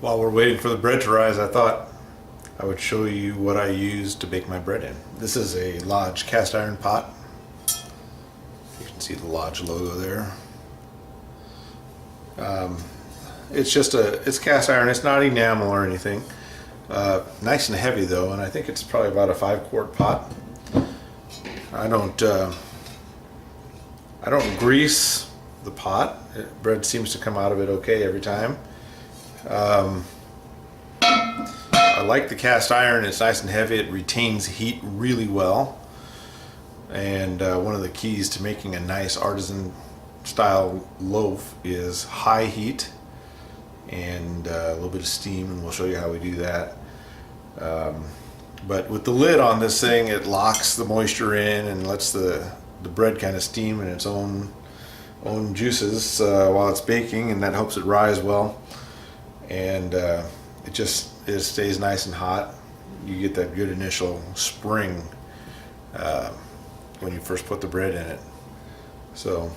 While we're waiting for the bread to rise, I thought I would show you what I use to bake my bread in. This is a Lodge cast iron pot. You can see the Lodge logo there. It's cast iron. It's not enamel or anything. Nice and heavy though, and I think it's probably about a 5-quart pot. I don't grease the pot. Bread seems to come out of it okay every time. I like the cast iron. It's nice and heavy. It retains heat really well. And one of the keys to making a nice artisan style loaf is high heat and a little bit of steam, and we'll show you how we do that. But with the lid on this thing, it locks the moisture in and lets the bread kind of steam in its own juices while it's baking, and that helps it rise well. And it stays nice and hot. You get that good initial spring when you first put the bread in it. So,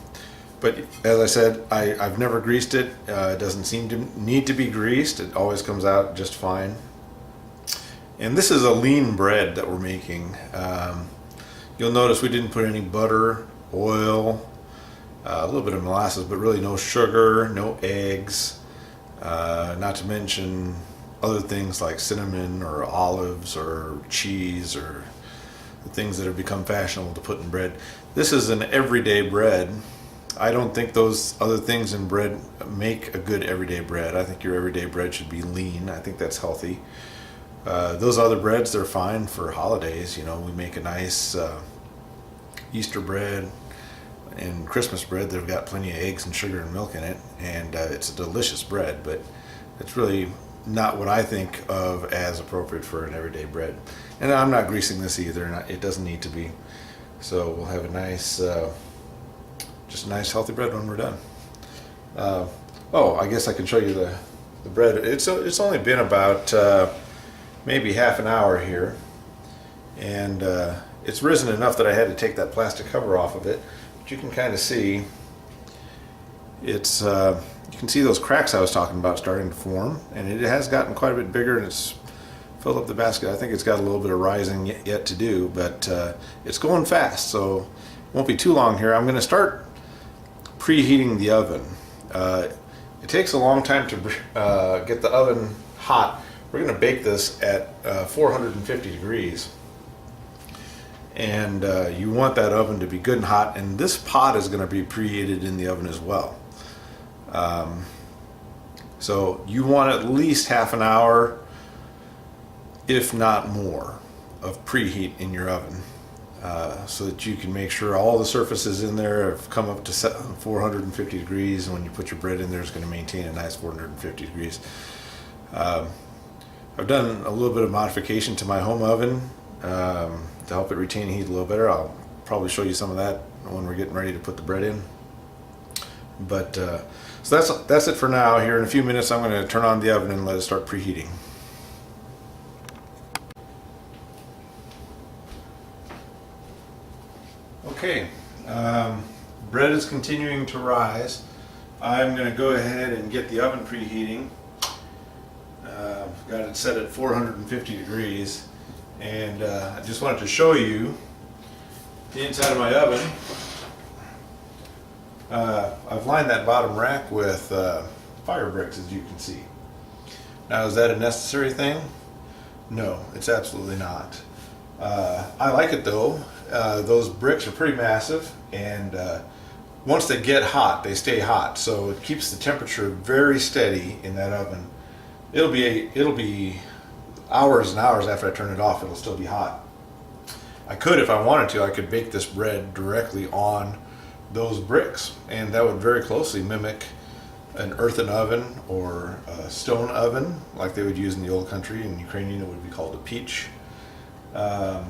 but as I said, I've never greased it. It doesn't seem to need to be greased. It always comes out just fine. And this is a lean bread that we're making. You'll notice we didn't put any butter, oil, a little bit of molasses, but really no sugar, no eggs, not to mention other things like cinnamon or olives or cheese or the things that have become fashionable to put in bread. This is an everyday bread. I don't think those other things in bread make a good everyday bread. I think your everyday bread should be lean. I think that's healthy. Those other breads, they're fine for holidays. You know, we make a nice Easter bread and Christmas bread. They've got plenty of eggs and sugar and milk in it, and it's a delicious bread, but it's really not what I think of as appropriate for an everyday bread. And I'm not greasing this either, and it doesn't need to be. So we'll have a nice, just a nice healthy bread when we're done. Oh, I guess I can show you the bread. It's only been about maybe half an hour here, and it's risen enough that I had to take that plastic cover off of it. But you can kind of see it's you can see those cracks I was talking about starting to form, and it has gotten quite a bit bigger, and it's filled up the basket. I think it's got a little bit of rising yet to do, but it's going fast, so it won't be too long here. I'm going to start preheating the oven. It takes a long time to get the oven hot. We're going to bake this at 450 degrees, and you want that oven to be good and hot, and this pot is going to be preheated in the oven as well. So you want at least half an hour, if not more, of preheat in your oven, so that you can make sure all the surfaces in there have come up to 450 degrees, and when you put your bread in there, it's going to maintain a nice 450 degrees. I've done a little bit of modification to my home oven to help it retain heat a little better. I'll probably show you some of that when we're getting ready to put the bread in. But so that's it for now. Here in a few minutes, I'm going to turn on the oven and let it start preheating. Okay, bread is continuing to rise. I'm going to go ahead and get the oven preheating. Got it set at 450 degrees, and I just wanted to show you the inside of my oven. I've lined that bottom rack with fire bricks, as you can see. Now, is that a necessary thing? No, it's absolutely not. I like it though. Those bricks are pretty massive, and once they get hot, they stay hot, so it keeps the temperature very steady in that oven. It'll be hours and hours after I turn it off. It'll still be hot. I could, if I wanted to, I could bake this bread directly on those bricks, and that would very closely mimic an earthen oven or a stone oven like they would use in the old country. In Ukrainian it would be called a peach, and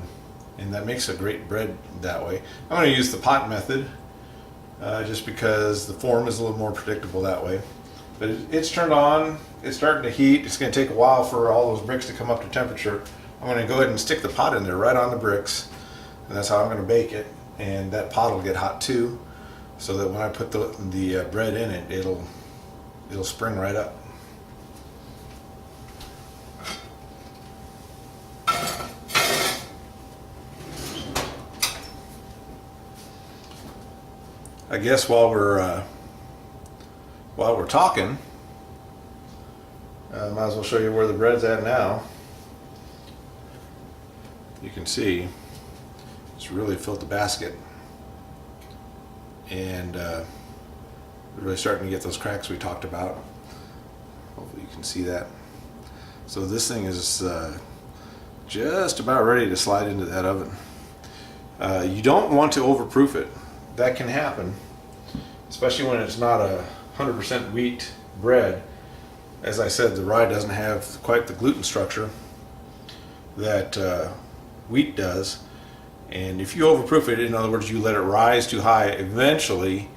that makes a great bread that way. I'm going to use the pot method just because the form is a little more predictable that way. But it's turned on, it's starting to heat. It's going to take a while for all those bricks to come up to temperature. I'm going to go ahead and stick the pot in there right on the bricks, and that's how I'm going to bake it. And that pot will get hot too, so that when I put the bread in it, it'll spring right up. I guess while we're talking, might as well show you where the bread's at now. You can see it's really filled the basket, and we're really starting to get those cracks we talked about. Hopefully you can see that. So this thing is just about ready to slide into that oven. You don't want to overproof it. That can happen, especially when it's not a 100% wheat bread. As I said, the rye doesn't have quite the gluten structure that wheat does. And if you overproof it, in other words, you let it rise too high, eventually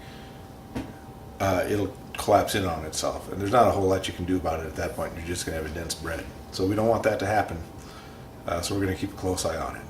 it'll collapse in on itself. And there's not a whole lot you can do about it at that point. You're just going to have a dense bread. So we don't want that to happen. So we're going to keep a close eye on it.